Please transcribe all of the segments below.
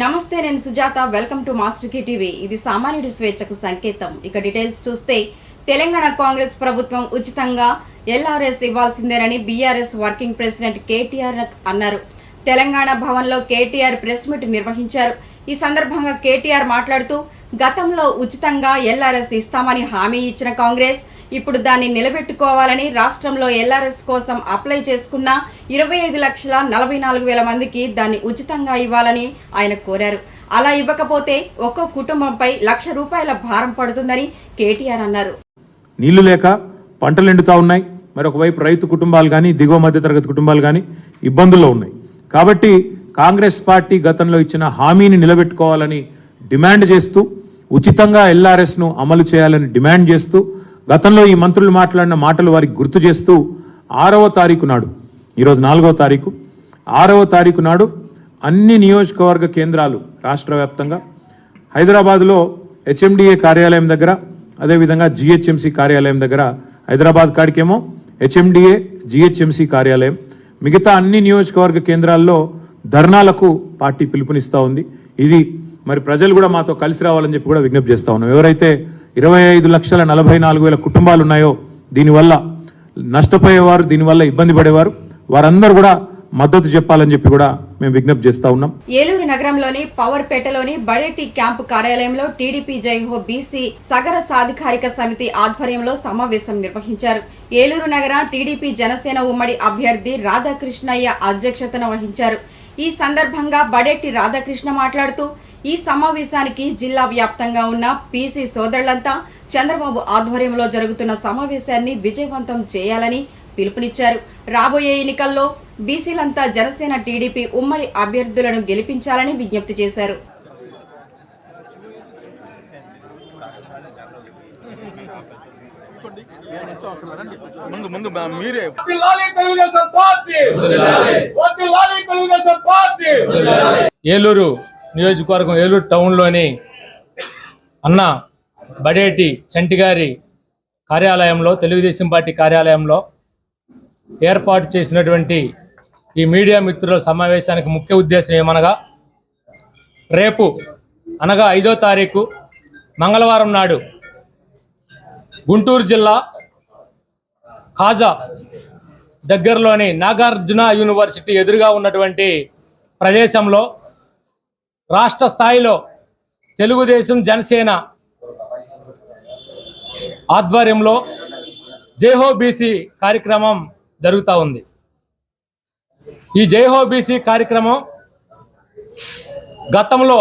నమస్తే, నేను Sujatha. Welcome to master కి టీవీ. ఇది సామాన్యుడి స్వేచ్ఛకు సంకేతం. ఇక డీటెయిల్స్ చూస్తే, తెలంగాణ కాంగ్రెస్ ప్రభుత్వం ఉచితంగా ఎల్ఆర్ఎస్ ఇవ్వాల్సిందేనని బీఆర్ఎస్ వర్కింగ్ ప్రెసిడెంట్ కేటీఆర్ అన్నారు. తెలంగాణ భవన్లో కేటీఆర్ ప్రెస్ మీట్ నిర్వహించారు. ఈ సందర్భంగా కేటీఆర్ మాట్లాడుతూ, గతంలో ఉచితంగా ఎల్ఆర్ఎస్ ఇస్తామని హామీ ఇచ్చిన కాంగ్రెస్ ఇప్పుడు దాన్ని నిలబెట్టుకోవాలని రాష్ట్రంలో ఎల్ఆర్ఎస్ కోసం అప్లై చేసుకున్న 25,44,000 మందికి దాన్ని ఉచితంగా ఇవ్వాలని ఆయన కోరారు. అలా ఇవ్వకపోతే ఒక్కో కుటుంబంపై ₹1,00,000 భారం పడుతుందని కేటీఆర్ అన్నారు. నీళ్లు లేక పంటలు ఎండుతా ఉన్నాయి. మరి ఒకవైపు రైతు కుటుంబాలు కానీ దిగువ మధ్యతరగతి కుటుంబాలు కానీ ఇబ్బందుల్లో ఉన్నాయి. కాబట్టి కాంగ్రెస్ పార్టీ గతంలో ఇచ్చిన హామీని నిలబెట్టుకోవాలని డిమాండ్ చేస్తూ, ఉచితంగా ఎల్ఆర్ఎస్ను అమలు చేయాలని డిమాండ్ చేస్తూ, గతంలో ఈ మంత్రులు మాట్లాడిన మాటలు వారికి గుర్తు చేస్తూ 6వ తారీఖు నాడు, ఈరోజు 4వ తారీఖు, 6వ తారీఖు నాడు అన్ని నియోజకవర్గ కేంద్రాలు రాష్ట్ర వ్యాప్తంగా, హైదరాబాద్లో హెచ్ఎండిఏ కార్యాలయం దగ్గర, అదేవిధంగా జిహెచ్ఎంసీ కార్యాలయం దగ్గర, హైదరాబాద్ కాడికేమో హెచ్ఎండిఏ జిహెచ్ఎంసీ కార్యాలయం, మిగతా అన్ని నియోజకవర్గ కేంద్రాల్లో ధర్నాలకు పార్టీ పిలుపునిస్తూ ఉంది. ఇది మరి ప్రజలు కూడా మాతో కలిసి రావాలని చెప్పి కూడా విజ్ఞప్తి చేస్తూ ఉన్నాం. ఎవరైతే 25,44,000 కుటుంబాలు ఉన్నాయో, దీనివల్ల నష్టపోయేవారు, దీనివల్ల ఇబ్బంది పడేవారు, వారందరూ కూడా మద్దతు చెప్పాలని చెప్పి కూడా మేము విజ్ఞప్తి చేస్తా ఉన్నాం. ఏలూరు నగరంలోని పవర్పేటలోని బడేటి క్యాంపు కార్యాలయంలో టీడీపీ జైహో బీసీ సగర సాధికారిక సమితి ఆధ్వర్యంలో సమావేశం నిర్వహించారు. ఏలూరు నగర టీడీపీ జనసేన ఉమ్మడి అభ్యర్థి రాధాకృష్ణయ్య అధ్యక్షతన వహించారు. ఈ సందర్భంగా బడేటి రాధాకృష్ణ మాట్లాడుతూ, ఈ సమావేశానికి జిల్లా వ్యాప్తంగా ఉన్న పీసీ సోదరులంతా చంద్రబాబు ఆధ్వర్యంలో జరుగుతున్న సమావేశాన్ని విజయవంతం చేయాలని పిలుపునిచ్చారు. రాబోయే ఎన్నికల్లో బీసీలంతా జనసేన టీడీపీ ఉమ్మడి అభ్యర్థులను గెలిపించాలని విజ్ఞప్తి చేశారు. ఏలూరు నియోజకవర్గం ఏలూరు టౌన్లోని అన్న బడేటి చంటిగారి కార్యాలయంలో, తెలుగుదేశం పార్టీ కార్యాలయంలో ఏర్పాటు చేసినటువంటి ఈ మీడియా మిత్రుల సమావేశానికి ముఖ్య ఉద్దేశం ఏమనగా, రేపు అనగా 5వ తారీఖు మంగళవారం నాడు గుంటూరు జిల్లా కాజా దగ్గరలోని నాగార్జున యూనివర్సిటీ ఎదురుగా ఉన్నటువంటి ప్రదేశంలో రాష్ట్ర స్థాయిలో తెలుగుదేశం జనసేన ఆధ్వర్యంలో జైహో బీసీ కార్యక్రమం జరుగుతూ ఉంది. ఈ జైహో బీసీ కార్యక్రమం గతంలో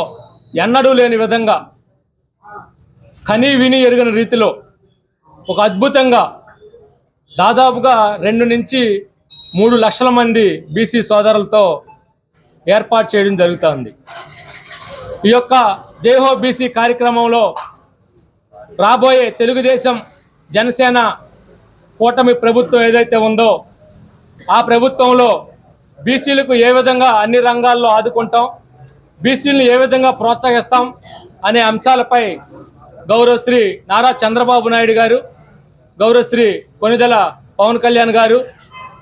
ఎన్నడూ లేని విధంగా, కనీ విని ఎరుగని రీతిలో ఒక అద్భుతంగా దాదాపుగా 2 నుంచి 3 లక్షల మంది బీసీ సోదరులతో ఏర్పాటు చేయడం జరుగుతుంది. ఈ యొక్క జైహో బీసీ కార్యక్రమంలో రాబోయే తెలుగుదేశం జనసేన కూటమి ప్రభుత్వం ఏదైతే ఉందో, ఆ ప్రభుత్వంలో బీసీలకు ఏ విధంగా అన్ని రంగాల్లో ఆదుకుంటాం, బీసీలను ఏ విధంగా ప్రోత్సహిస్తాం అనే అంశాలపై గౌరవశ్రీ నారా చంద్రబాబు నాయుడు గారు, గౌరవశ్రీ కొనిదెల పవన్ కళ్యాణ్ గారు,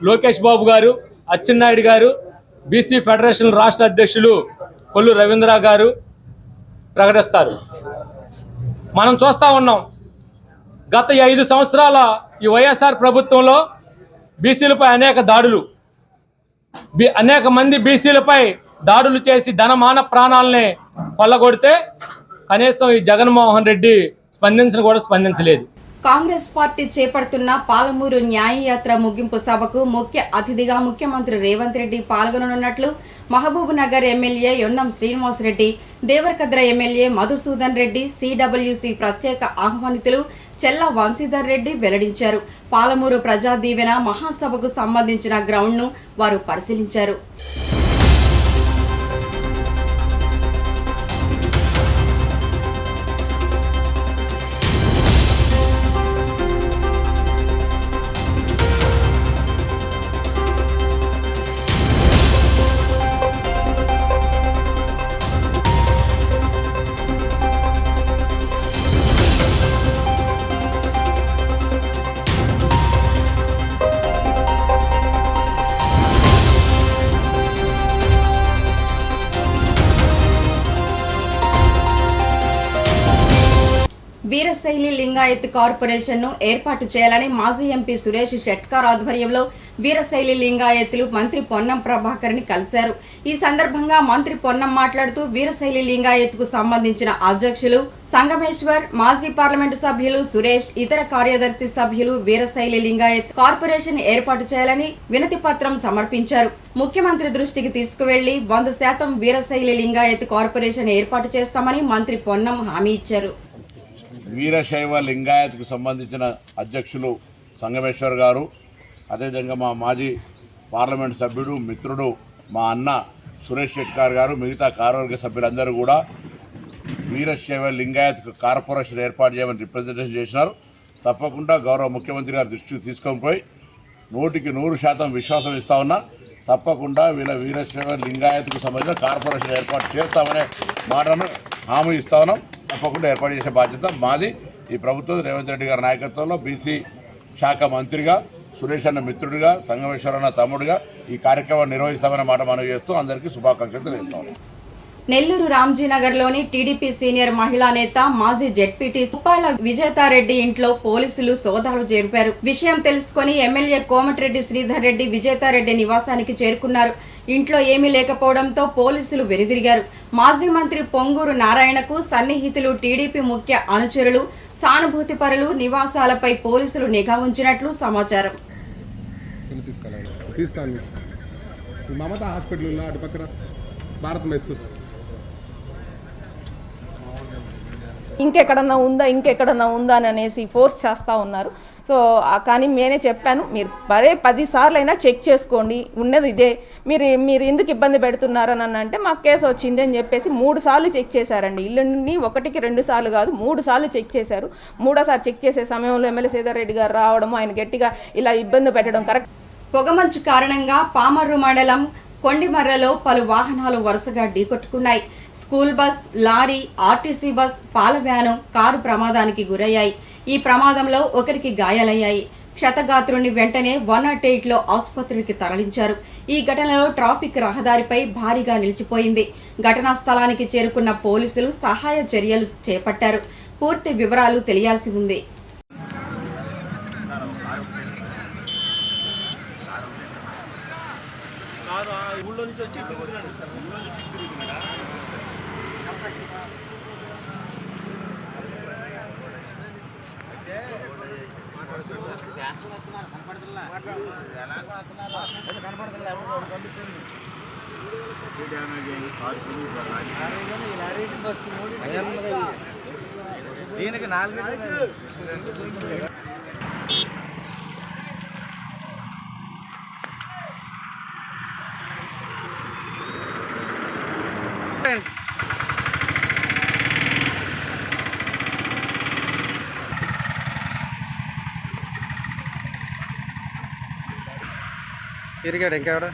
లోకేష్ బాబు గారు, అచ్చెన్నాయుడు గారు, బీసీ ఫెడరేషన్ రాష్ట్ర అధ్యక్షులు కొల్లు రవీంద్ర గారు ప్రకటిస్తారు. మనం చూస్తూ ఉన్నాం, గత 5 సంవత్సరాల ఈ వైఎస్ఆర్ ప్రభుత్వంలో బీసీలపై అనేక దాడులు, అనేక మంది బీసీలపై దాడులు చేసి ధనమాన ప్రాణాలని కొల్లగొడితే కనీసం ఈ జగన్మోహన్ రెడ్డి స్పందించలేదు. కాంగ్రెస్ పార్టీ చేపడుతున్న పాలమూరు న్యాయయాత్ర ముగింపు సభకు ముఖ్య అతిథిగా ముఖ్యమంత్రి Revanth Reddy పాల్గొననున్నట్లు Mahabub Nagar MLA Yennam Srinivasa Reddy, Devarakadra MLA Madhusudan Reddy, CWC ప్రత్యేక ఆహ్వానితులు చెల్ల వంశీధర్ రెడ్డి వెల్లడించారు. పాలమూరు ప్రజా దీవెన మహాసభకు సంబంధించిన గ్రౌండ్ను వారు పరిశీలించారు. వీరశైలి లింగాయత్ కార్పొరేషన్ ను ఏర్పాటు చేయాలని మాజీ ఎంపీ సురేష్ షెట్కార్ ఆధ్వర్యంలో వీరశైలి లింగాయత్లు మంత్రి పొన్నం ప్రభాకర్ ని కలిశారు. ఈ సందర్భంగా మంత్రి పొన్నం మాట్లాడుతూ వీరశైలి లింగాయత్ కు సంబంధించిన అధ్యక్షులు సంగమేశ్వర్, మాజీ పార్లమెంటు సభ్యులు సురేష్, ఇతర కార్యదర్శి సభ్యులు వీరశైలి లింగాయత్ కార్పొరేషన్ ఏర్పాటు చేయాలని వినతి పత్రం సమర్పించారు. ముఖ్యమంత్రి దృష్టికి తీసుకువెళ్లి 100% వీరశైలి లింగాయత్ కార్పొరేషన్ ఏర్పాటు చేస్తామని మంత్రి పొన్నం హామీ ఇచ్చారు. వీరశైవ లింగాయత్కు సంబంధించిన అధ్యక్షులు సంగమేశ్వర్ గారు, అదేవిధంగా మా మాజీ పార్లమెంట్ సభ్యుడు మిత్రుడు మా అన్న సురేష్ షెట్కార్ గారు, మిగతా కార్యవర్గ సభ్యులందరూ కూడా వీరశైవ లింగాయత్ కార్పొరేషన్ ఏర్పాటు చేయమని రిప్రజెంటేషన్ చేసినారు. తప్పకుండా గౌరవ ముఖ్యమంత్రి గారి దృష్టికి తీసుకొని పోయి 100% విశ్వాసం ఇస్తా ఉన్నా. తప్పకుండా వీరశైవ లింగాయత్కు సంబంధించిన కార్పొరేషన్ ఏర్పాటు చేస్తామనే మాటను హామీ ఇస్తా ఉన్నాం. తప్పకుండా ఏర్పాటు చేసే బాధ్యత మాది. ఈ ప్రభుత్వం రేవంత్ రెడ్డి గారి నాయకత్వంలో బీసీ శాఖ మంత్రిగా, సురేష్ అన్న మిత్రుడిగా, సంగమేశ్వర అన్న తమ్ముడిగా ఈ కార్యక్రమాన్ని నిర్వహిస్తామనే మాట మనవి చేస్తూ అందరికీ శుభాకాంక్షలు తెలుపుతాం. నెల్లూరు రామ్జీనగర్లోని టీడీపీ సీనియర్ మహిళా నేత మాజీ జెడ్పీటీ సుప్పాళ్ల విజేతారెడ్డి ఇంట్లో పోలీసులు సోదాలు జరిపారు. విషయం తెలుసుకుని ఎమ్మెల్యే కోమటిరెడ్డి శ్రీధర్ రెడ్డి విజేతారెడ్డి నివాసానికి చేరుకున్నారు. ఇంట్లో ఏమీ లేకపోవడంతో పోలీసులు వెనుదిరిగారు. మాజీ మంత్రి పొంగూరు నారాయణకు సన్నిహితులు, టీడీపీ ముఖ్య అనుచరులు, సానుభూతిపరులు నివాసాలపై పోలీసులు నిఘా ఉంచినట్లు సమాచారం. మమతా హాస్పిటల్ అటు పక్కన భారత్ మెస్ ఇంకెక్కడన్నా ఉందా అని అనేసి ఫోర్స్ చేస్తూ ఉన్నారు. సో కానీ నేనే చెప్పాను, మీరు 10 సార్లు అయినా చెక్ చేసుకోండి, ఉన్నది ఇదే, మీరు ఎందుకు ఇబ్బంది పెడుతున్నారని అంటే మాకు కేసు వచ్చింది అని చెప్పేసి 3 సార్లు చెక్ చేశారండి. ఇల్లుని 1కి 2 సార్లు కాదు 3 సార్లు చెక్ చేశారు. 3ఓసారి చెక్ చేసే సమయంలో ఎమ్మెల్యే శ్రీధర్ రెడ్డి గారు రావడం, ఆయన గట్టిగా ఇలా ఇబ్బంది పెట్టడం కరెక్ట్. పొగమంచు కారణంగా పామర్రు మండలం కొండిమర్రలో పలు వాహనాలు వరుసగా ఢీకొట్టుకున్నాయి. School bus, lorry, RTC bus, పాల వ్యాను, కారు ప్రమాదానికి గురయ్యాయి. ఈ ప్రమాదంలో ఒకరికి గాయాలయ్యాయి. క్షతగాత్రుని వెంటనే 108లో ఆసుపత్రికి తరలించారు. ఈ ఘటనలో ట్రాఫిక్ రహదారిపై భారీగా నిలిచిపోయింది. ఘటనా స్థలానికి చేరుకున్న పోలీసులు సహాయ చర్యలు చేపట్టారు. పూర్తి వివరాలు తెలియాల్సి ఉంది. దీనికి 4 తిరిగాడు ఇంకెవడ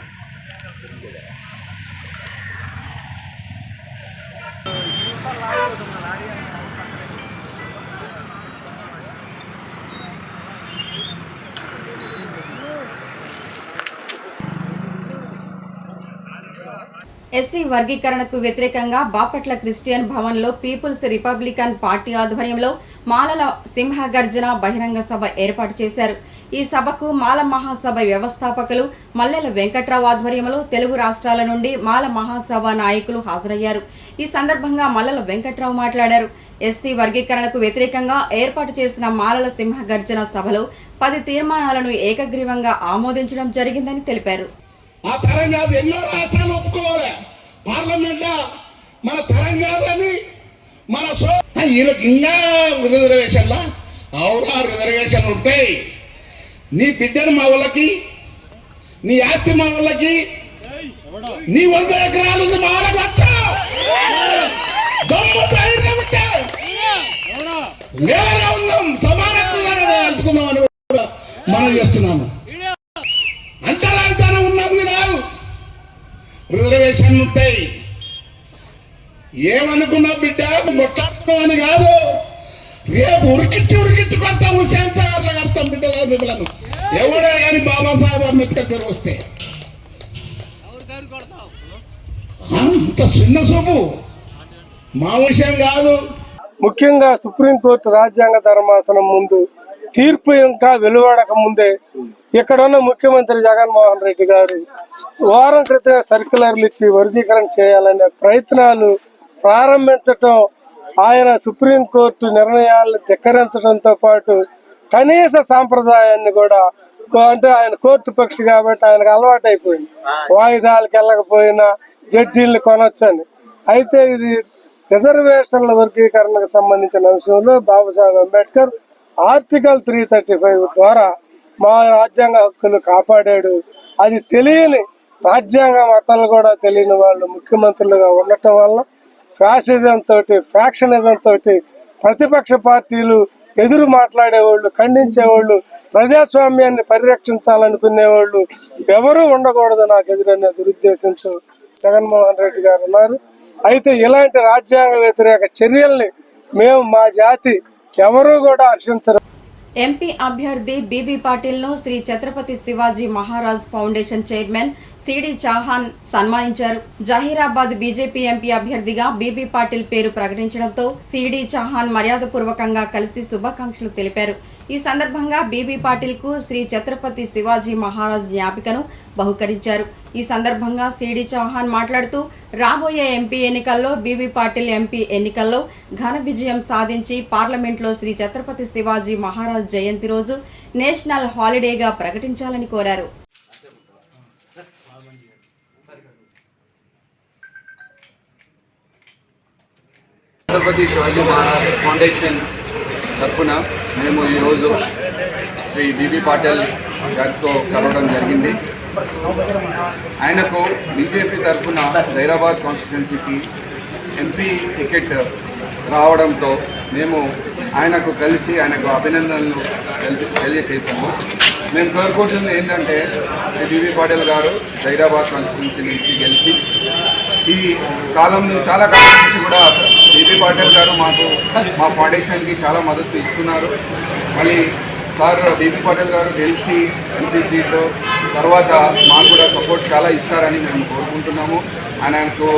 ఎస్సీ వర్గీకరణకు వ్యతిరేకంగా బాపట్ల క్రిస్టియన్ భవన్లో పీపుల్స్ రిపబ్లికన్ పార్టీ ఆధ్వర్యంలో మాలల సింహగర్జన బహిరంగ సభ ఏర్పాటు చేశారు. ఈ సభకు మాల మహాసభ వ్యవస్థాపకులు మల్లెల వెంకట్రావు ఆధ్వర్యంలో తెలుగు రాష్ట్రాల నుండి మాల మహాసభ నాయకులు హాజరయ్యారు. ఈ సందర్భంగా మల్లెల వెంకట్రావు మాట్లాడారు. ఎస్సీ వర్గీకరణకు వ్యతిరేకంగా ఏర్పాటు చేసిన మాలల సింహగర్జన సభలో 10 తీర్మానాలను ఏకగ్రీవంగా ఆమోదించడం జరిగిందని తెలిపారు. ఆ తెలంగాణ ఎన్నో రాష్ట్రాలు ఒప్పుకోవాలి. పార్లమెంట్ మన తెలంగాణని మన ఇంకా రిజర్వేషన్లా అవునా రిజర్వేషన్ ఉంటాయి. నీ బిడ్డను మా వాళ్ళకి, నీ ఆస్తి మా వాళ్ళకి, నీ 100 ఎకరాలు మా వాళ్ళకి వచ్చా దమ్ము ధైర్యం ఉంటే లేదా ఉందాం, సమానత్వంగా కలుసుకుందామని కూడా మనం చేస్తున్నాము. అంతరాంతరం ఉన్నది రాదు, రిజర్వేషన్ ఉంటాయి. ఏమనుకున్నా బిడ్డ మొట్టమని కాదు, రేపు ఉరికించి కొడతాం, శాంతాలు కడతాం బిడ్డల బిడ్డలను. ఎవడే కానీ బాబాసాహెబ్ అంబేద్కర్ వస్తే అంత చిన్న చూపు మా విషయం కాదు. ముఖ్యంగా సుప్రీంకోర్టు రాజ్యాంగ ధర్మాసనం ముందు తీర్పు ఇంకా వెలువడక ముందే ఇక్కడున్న ముఖ్యమంత్రి జగన్మోహన్ రెడ్డి గారు వారం క్రితం సర్క్యులర్లు ఇచ్చి వర్గీకరణ చేయాలనే ప్రయత్నాలు ప్రారంభించటం, ఆయన సుప్రీంకోర్టు నిర్ణయాలను ధిక్కరించడంతో పాటు కనీస సాంప్రదాయాన్ని కూడా, అంటే ఆయన కోర్టు పక్షి కాబట్టి ఆయనకు అలవాటు అయిపోయింది వాయిదాలకు వెళ్ళకపోయినా జడ్జీలను కొనొచ్చని. అయితే ఇది రిజర్వేషన్ల వర్గీకరణకు సంబంధించిన అంశంలో బాబాసాహెబ్ అంబేద్కర్ ఆర్టికల్ 335 ద్వారా మా రాజ్యాంగ హక్కులు కాపాడాడు. అది తెలియని రాజ్యాంగం అట్టలు కూడా తెలియని వాళ్ళు ముఖ్యమంత్రులుగా ఉండటం వల్ల ఫ్యాసిజం తోటి, ఫ్యాక్షనిజం తోటి ప్రతిపక్ష పార్టీలు ఎదురు మాట్లాడేవాళ్ళు, ఖండించేవాళ్ళు, ప్రజాస్వామ్యాన్ని పరిరక్షించాలనుకునేవాళ్ళు ఎవరూ ఉండకూడదు నాకు ఎదురనే దురుద్దేశంతో జగన్మోహన్ రెడ్డి గారు ఉన్నారు. అయితే ఇలాంటి రాజ్యాంగ వ్యతిరేక చర్యల్ని మేము, మా జాతి ఎవరూ కూడా హర్షించరు. ఎంపీ అభ్యర్థి బీబీ పాటిల్ ను Shri Chhatrapati Shivaji Maharaj foundation chairman CD Chauhan సన్మానించారు. జహీరాబాద్ బీజేపీ ఎంపీ అభ్యర్థిగా బీబీ పాటిల్ పేరు ప్రకటించడంతో సిడి చౌహాన్ మర్యాదపూర్వకంగా కలిసి శుభాకాంక్షలు తెలిపారు. ఈ సందర్భంగా బీబీ పాటిల్ కు శ్రీ ఛత్రపతి శివాజీ మహారాజ్ జ్ఞాపికను బహుకరించారు. ఈ సందర్భంగా సిడి చౌహాన్ మాట్లాడుతూ రాబోయే ఎంపీ ఎన్నికల్లో బీబీ పాటిల్ ఎంపీ ఎన్నికల్లో ఘన విజయం సాధించి పార్లమెంట్లో శ్రీ ఛత్రపతి శివాజీ మహారాజ్ జయంతి రోజు నేషనల్ హాలిడేగా ప్రకటించాలని కోరారు. ఛత్రపతి శివాజీ మహారాజ్ ఫౌండేషన్ తరఫున మేము ఈరోజు శ్రీ బీబీ పాటిల్ గారితో కలవడం జరిగింది. ఆయనకు బీజేపీ తరఫున హైదరాబాద్ కాన్స్టిట్యున్సీకి ఎంపీ టికెట్ రావడంతో మేము ఆయనకు కలిసి ఆయనకు అభినందనలు తెలియజేశాము. మేము కోరుకుంటుంది ఏంటంటే బీబీ పాటిల్ గారు హైదరాబాద్ కాన్స్టిట్యున్సీ నుంచి గెలిచి ఈ కాలం చాలా కాలం నుంచి కూడా బీబీ పాటిల్ గారు మాకు మా ఫౌండేషన్కి చాలా మద్దతు ఇస్తున్నారు. మళ్ళీ సార్ బీబీ పాటిల్ గారు గెలిచి ఎంపీ సీటు తర్వాత మాకు కూడా సపోర్ట్ చాలా ఇస్తారని మేము కోరుకుంటున్నాము. ఆయనకు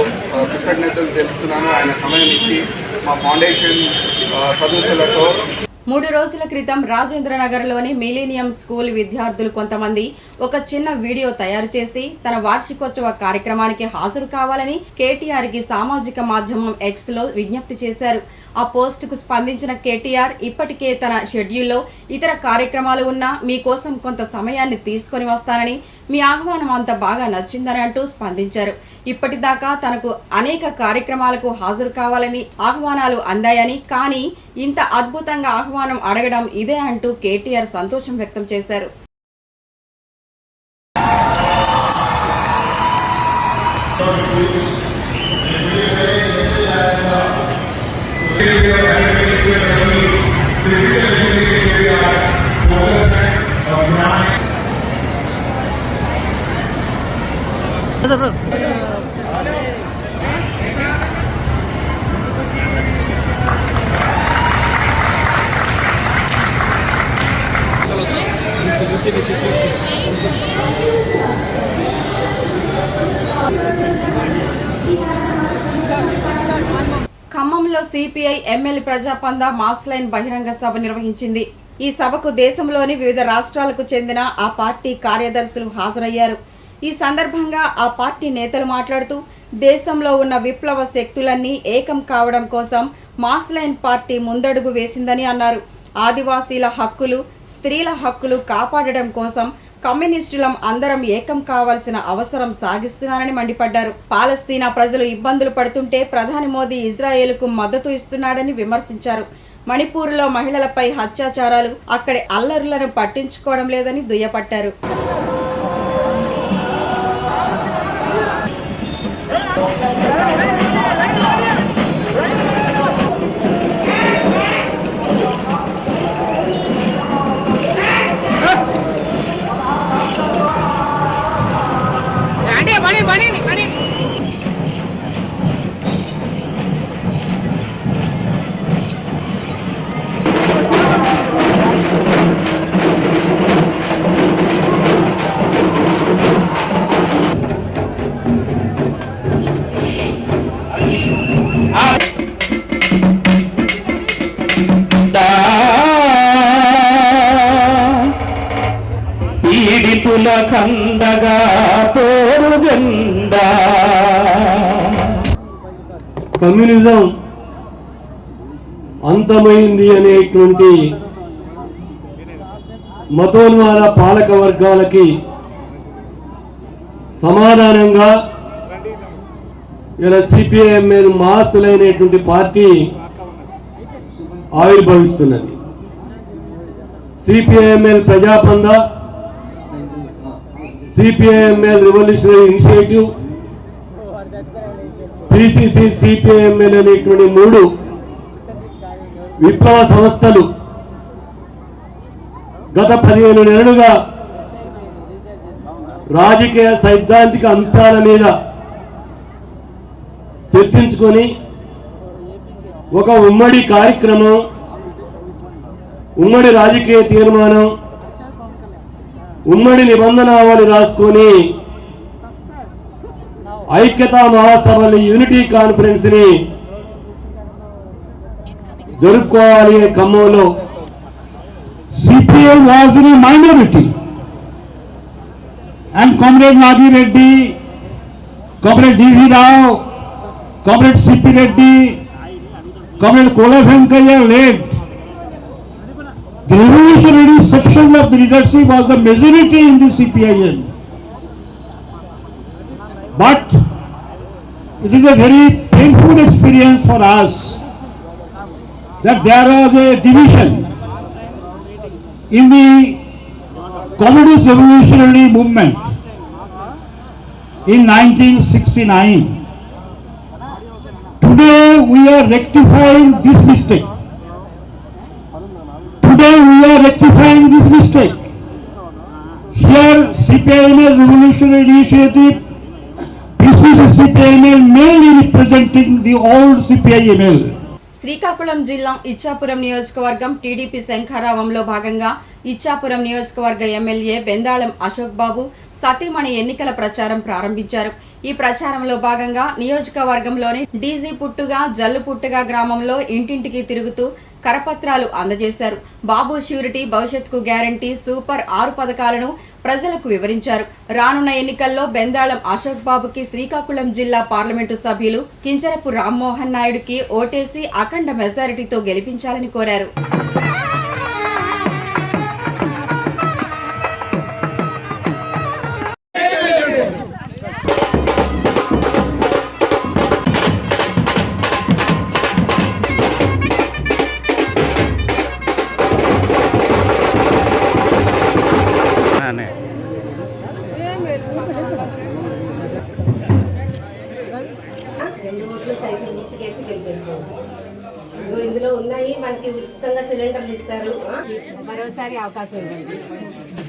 కృతజ్ఞతలు తెలుపుతున్నాను. ఆయన సమయం ఇచ్చి మా ఫౌండేషన్ సదస్సులతో 3 రోజుల క్రితం రాజేంద్రనగర్లోని మిలీనియం స్కూల్ విద్యార్థులు కొంతమంది ఒక చిన్న వీడియో తయారు చేసి తన వార్షికోత్సవ కార్యక్రమానికి హాజరు కావాలని కేటీఆర్ కి సామాజిక మాధ్యమం ఎక్స్ లో విజ్ఞప్తి చేశారు. ఆ పోస్టుకు స్పందించిన కేటీఆర్ ఇప్పటికే తన షెడ్యూల్లో ఇతర కార్యక్రమాలు ఉన్నా మీకోసం కొంత సమయాన్ని తీసుకొని వస్తానని, మీ ఆహ్వానం అంత బాగా నచ్చిందని అంటూ స్పందించారు. ఇప్పటిదాకా తనకు అనేక కార్యక్రమాలకు హాజరు కావాలని ఆహ్వానాలు అందాయని, కానీ ఇంత అద్భుతంగా ఆహ్వానం అడగడం ఇదే అంటూ కేటీఆర్ సంతోషం వ్యక్తం చేశారు. ఖమ్మంలో సిపిఐ ఎమ్మెల్యే ప్రజాపంద మాస్ లైన్ బహిరంగ సభ నిర్వహించింది. ఈ సభకు దేశంలోని వివిధ రాష్ట్రాలకు చెందిన ఆ పార్టీ కార్యదర్శులు హాజరయ్యారు. ఈ సందర్భంగా ఆ పార్టీ నేతలు మాట్లాడుతూ దేశంలో ఉన్న విప్లవ శక్తులన్నీ ఏకం కావడం కోసం మాస్ లైన్ పార్టీ ముందడుగు వేసిందని అన్నారు. ఆదివాసీల హక్కులు, స్త్రీల హక్కులు కాపాడడం కోసం కమ్యూనిస్టులం అందరం ఏకం కావాల్సిన అవసరం సాగిస్తున్నారని మండిపడ్డారు. పాలస్తీనా ప్రజలు ఇబ్బందులు పడుతుంటే ప్రధాని మోదీ ఇజ్రాయేలుకు మద్దతు ఇస్తున్నాడని విమర్శించారు. మణిపూర్లో మహిళలపై అత్యాచారాలు, అక్కడి అల్లర్లను పట్టించుకోవడం లేదని దుయ్యపట్టారు. కండగా తోడు జెండా. కమ్యూనిజం అంతమైంది అనేటువంటి మతోన్మాద పాలక వర్గాలకి సమాధానంగా ఇలా సిపిఐఎంఎల్ మాసులైనటువంటి పార్టీ ఆవిర్భవిస్తున్నది. CPIML Prajapantha, CPIML revolutionary initiative, PCC, CPIML అనేటువంటి 3 విప్లవ సంస్థలు గత 15 నెలలుగా రాజకీయ సైద్ధాంతిక అంశాల మీద చర్చించుకొని ఒక ఉమ్మడి కార్యక్రమం, ఉమ్మడి రాజకీయ తీర్మానం, ఉమ్మడి నిబంధనావళి రాసుకొని ఐక్యతా మహాసభని, యూనిటీ కాన్ఫరెన్స్ ని జరుపుకోవాలి. ఖమ్మంలో CPI was in a minority, and Comrade Nagi Reddy, Comrade D.V. Rao, Comrade C.P. Reddy, Comrade Kola Venkaya led. The revolutionary section of the leadership was the majority in the CPIM. But it is a very painful experience for us that there was a division in the Communist Revolutionary Movement in 1969. Today we are rectifying this mistake. Today we are rectifying this mistake. Here CPIML Revolutionary Initiative, PCC CPIML mainly representing the old CPIML. Srikakulam జిల్లా ఇచ్చాపురం నియోజకవర్గం TDP శంఖారావంలో భాగంగా ఇచ్చాపురం నియోజకవర్గ MLA Bendalam Ashok బాబు సతీమణి ఎన్నికల ప్రచారం ప్రారంభించారు. ఈ ప్రచారంలో భాగంగా నియోజకవర్గంలోని డీజీ పుట్టుగా జల్లు పుట్టుగా గ్రామంలో ఇంటింటికి తిరుగుతూ కరపత్రాలు అందజేశారు. బాబు ష్యూరిటీ, భవిష్యత్తుకు గ్యారంటీ, సూపర్ 6 పథకాలను ప్రజలకు వివరించారు. రానున్న ఎన్నికల్లో బెందాళం అశోక్ బాబుకి శ్రీకాకుళం జిల్లా పార్లమెంటు సభ్యులు కింజరపు రామ్మోహన్ నాయుడుకి ఓటేసి అఖండ మెజారిటీతో గెలిపించాలని కోరారు. ఇందులో ఉన్నాయి, మనకి ఉచితంగా సిలిండర్లు ఇస్తారు. మరోసారి అవకాశం ఇవ్వండి.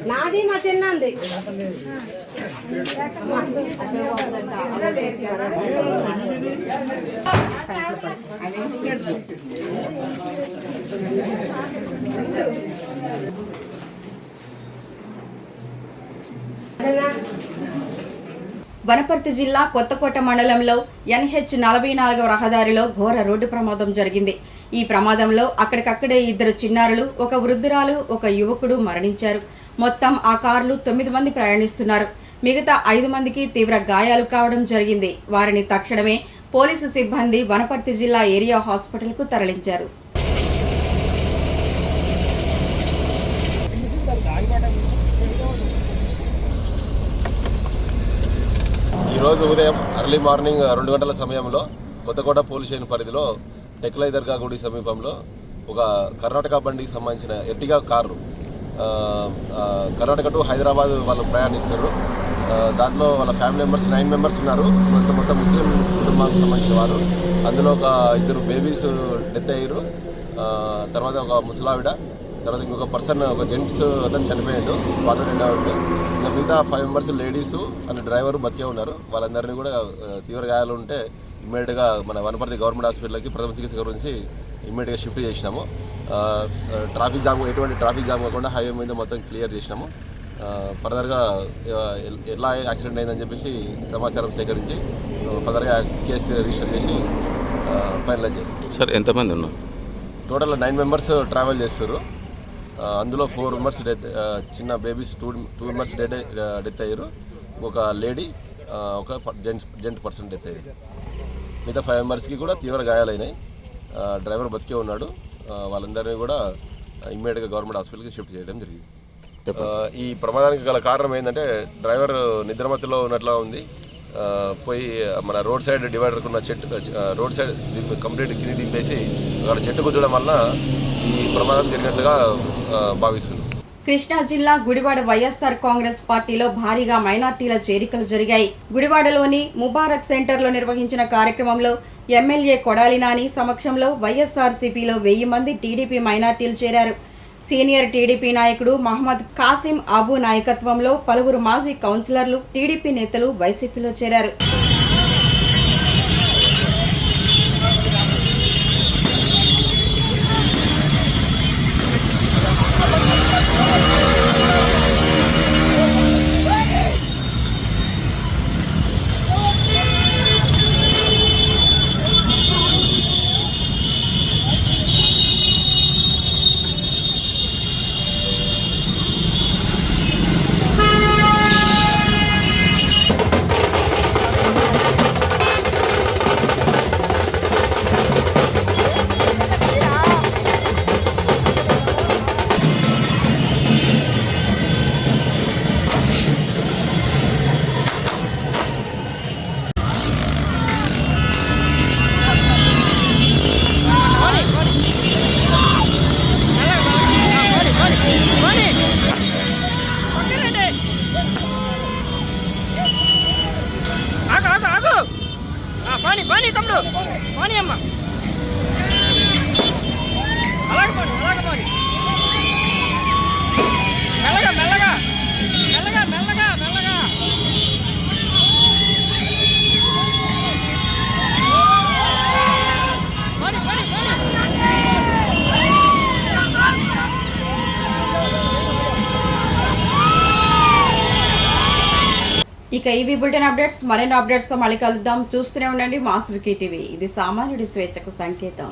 నాది మా చిన్నంది వనపర్తి జిల్లా కొత్తకోట మండలంలో NH-44వ రహదారిలో ఘోర రోడ్డు ప్రమాదం జరిగింది. ఈ ప్రమాదంలో అక్కడికక్కడే 2 చిన్నారులు, ఒక వృద్ధురాలు, ఒక యువకుడు మరణించారు. మొత్తం ఆ కారులో 9 మంది ప్రయాణిస్తున్నారు. మిగతా 5 మందికి తీవ్ర గాయాలు కావడం జరిగింది. వారిని తక్షణమే పోలీసు సిబ్బంది వనపర్తి జిల్లా ఏరియా హాస్పిటల్కు తరలించారు. ఈరోజు ఉదయం ఎర్లీ మార్నింగ్ 2 గంటల సమయంలో కొత్తకోట పోలీస్ స్టేషన్ పరిధిలో టెక్లై దర్గా గుడి సమీపంలో ఒక కర్ణాటక బండికి సంబంధించిన Ertiga car Karnataka to Hyderabad వాళ్ళు ప్రయాణిస్తారు. దాంట్లో వాళ్ళ ఫ్యామిలీ మెంబర్స్ 9 మెంబర్స్ ఉన్నారు. మొత్తం ముస్లిం కుటుంబానికి సంబంధించిన వారు. అందులో ఒక 2 బేబీస్ డెత్ అయ్యారు. తర్వాత ఒక ముసలావిడ, తర్వాత ఇంకొక పర్సన్, ఒక జెంట్స్ అతను చనిపోయాడు, వాళ్ళు 2 ఇంకా మిగతా 5 మెంబర్స్ లేడీసు అండ్ డ్రైవరు బతికే ఉన్నారు. వాళ్ళందరినీ కూడా తీవ్ర గాయాలు ఉంటే ఇమ్మీడియట్గా మన వనపర్తి గవర్నమెంట్ హాస్పిటల్కి ప్రథమ చికిత్స గురించి ఇమ్మీడియట్గా షిఫ్ట్ చేసినాము. ట్రాఫిక్ జామ్, ఎటువంటి ట్రాఫిక్ జామ్ కాకుండా హైవే మీద మొత్తం క్లియర్ చేసినాము. ఫర్దర్గా ఎలా యాక్సిడెంట్ అయిందని చెప్పేసి సమాచారం సేకరించి ఫర్దర్గా కేసు రిజిస్టర్ చేసి ఫైనలైజ్ చేస్తాం. సార్ ఎంతమంది ఉన్నారు? టోటల్ 9 మెంబర్స్ ట్రావెల్ చేస్తారు. అందులో 4 మెంబర్స్ చిన్న బేబీస్ 2 మెంబర్స్ డెత్ అయ్యారు. ఒక లేడీ ఒక జెంట్ పర్సన్ డెత్ అయ్యారు. మిగతా 5 మెంబర్స్కి కూడా తీవ్ర గాయాలైనాయి. డ్రైవర్ బతికే ఉన్నాడు. వాళ్ళందరినీ కూడా ఇమ్మీడియట్గా గవర్నమెంట్ హాస్పిటల్కి షిఫ్ట్ చేయడం జరిగింది. ఈ ప్రమాదానికి గల కారణం ఏంటంటే డ్రైవర్ నిద్రమత్తులో ఉన్నట్లా ఉంది. పోయి మన రోడ్ సైడ్ డివైడర్కి ఉన్న రోడ్ సైడ్ కంప్లీట్ కింది దింపేసి అక్కడ చెట్టు గుద్దడం వల్ల ఈ ప్రమాదం జరిగినట్లుగా భావిస్తుంది. కృష్ణా జిల్లా గుడివాడ వైఎస్ఆర్ కాంగ్రెస్ పార్టీలో భారీగా మైనార్టీల చేరికలు జరిగాయి. గుడివాడలోని ముబారక్ సెంటర్లో నిర్వహించిన కార్యక్రమంలో ఎమ్మెల్యే కొడాలి నాని సమక్షంలో వైఎస్ఆర్సీపీలో 1000 మంది టీడీపీ మైనార్టీలు చేరారు. సీనియర్ టీడీపీ నాయకుడు మహమ్మద్ కాసిం అబు నాయకత్వంలో పలువురు మాజీ కౌన్సిలర్లు, టీడీపీ నేతలు వైసీపీలో చేరారు. పాని తమ్ముడు పాని అమ్మ అలాగే పాని మెల్లగా మెల్లగా మెల్లగా మెల్లగా మెల్లగా పాని పాని పాని ఇక ఇవి బులెటిన్ అప్డేట్స్. మరిన్ని అప్డేట్స్ తో మళ్ళీ కలుద్దాం. చూస్తూనే ఉండండి మాస్టర్ టీవీ. ఇది సామాన్యుడి స్వేచ్ఛకు సంకేతం.